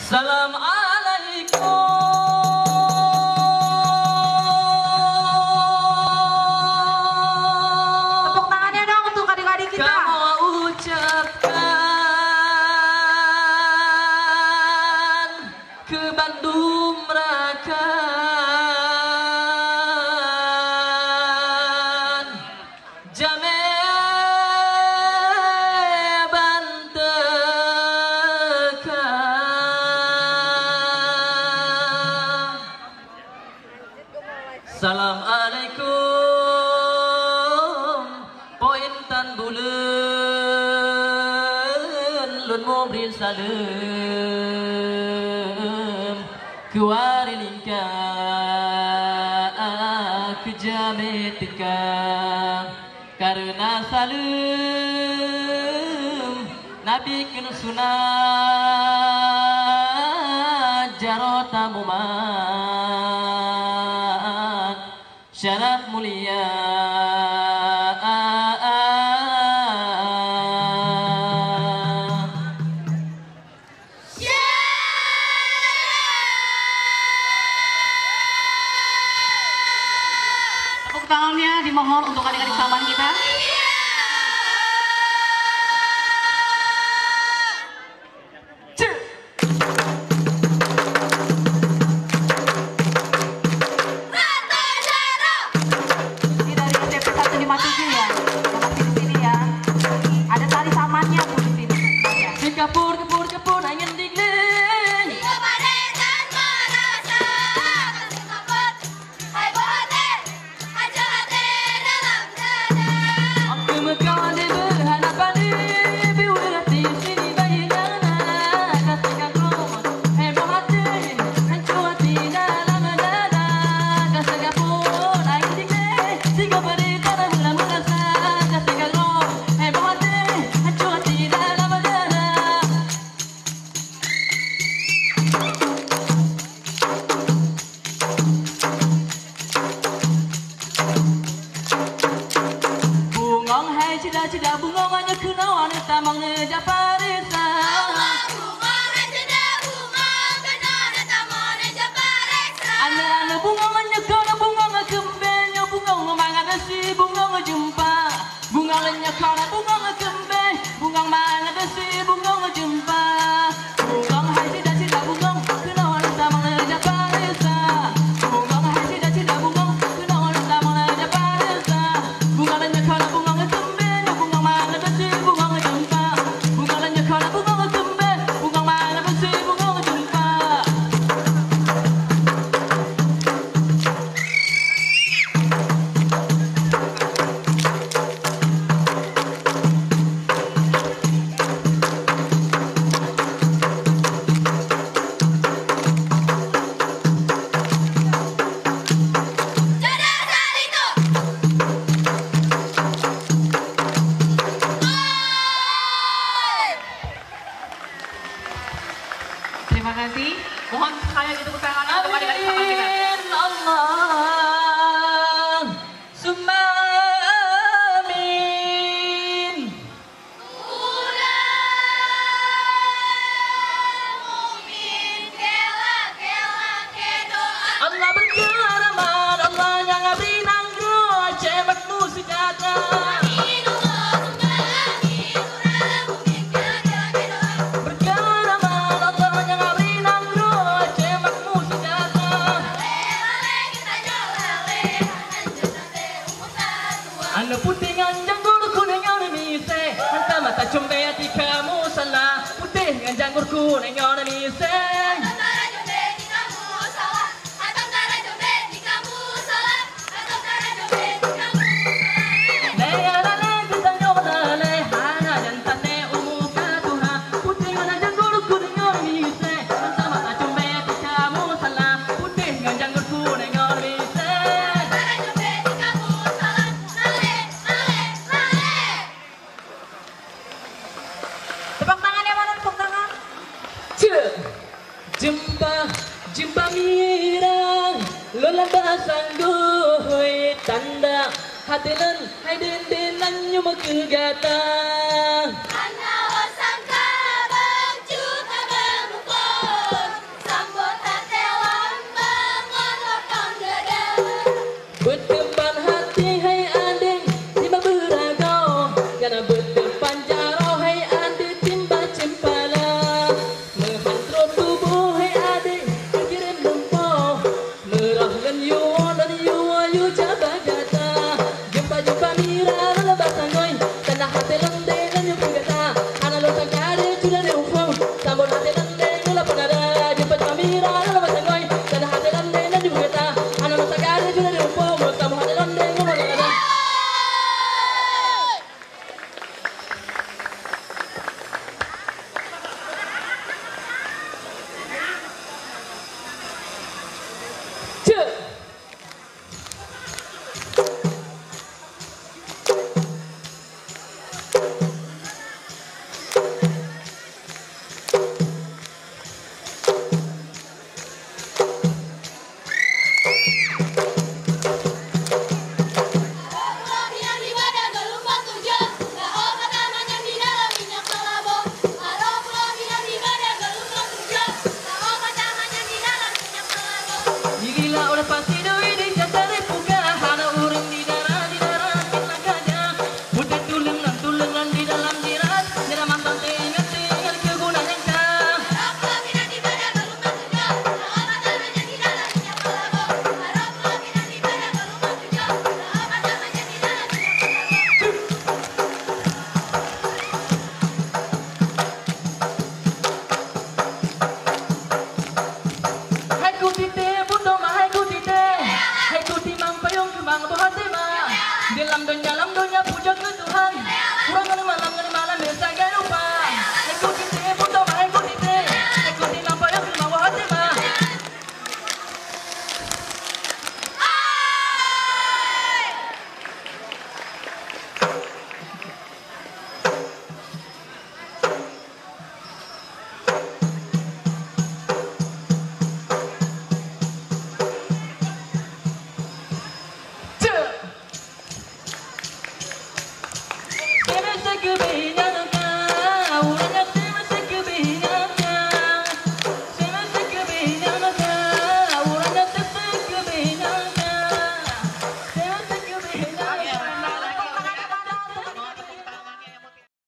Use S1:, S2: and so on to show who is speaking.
S1: Salam alaikum.
S2: Tepuk tangannya dong untuk adik-adik kita.
S1: Kamu ucapkan ke Bandung Merakan Jame Bantekan. Salam alaikum pointan bulan lun mau beri salam kuari lingka ke jametika karena salam nabi kena sunat jarota mumat syarat mulia.
S2: Tepuk tangannya dimohon untuk adik-adik sahabat kita. Ini dari STP 157 ya, yang masih di sini ya. Ada tali samannya pun di sini. Ya.
S1: Si kapur kapur kapur angin dingin. Aku mekali berhadapan di udah di sini bayangana kasihkan rumah heboh hati hancur hati dalam dada kasih kapur angin dingin tiga berita mula merasa kasihkan rumah heboh hati hancur hati dalam dada. Bungong hai cida-cida bungong hanya kenawan tamang ngeja parisa. Ane bungong hanya kena bungong kembenya bungong mangan si bungong jumpa. Bungong hanya kena bungong kembe bungong mangan si bungong jumpa. Bungong hai cida-cida bungong kenawan tamang ngeja parisa. Bungong hai cida-cida bungong kenawan tamang ngeja parisa. Bungong hanya kena bungong kembenya bungong mangan si bungong jumpa. Bungong hanya kena bungong kembe bungong mangan si bungong jumpa.
S2: Terima kasih. Mohon sekali ditepuk tangannya untuk adik-adik sahabat kita.
S1: Amin Allah summa amin. Allah berkeramat, Allah yang ngabri nangro cemat musikata. Berkeramat, Allah yang ngabri nangro cemat musikata. Anu putih nganjang guru kuning yang mise, anta mata cumbe hati kamu salah. Putih nganjang guru kuning yang mise.
S2: Tepuk tangan ya, mana tepuk tangan?
S1: Jumpa jumpa mirang lola basang goy tanda hatilan hai den denan nyuma kegata.
S3: Ana wasangka bangju kabang
S1: penada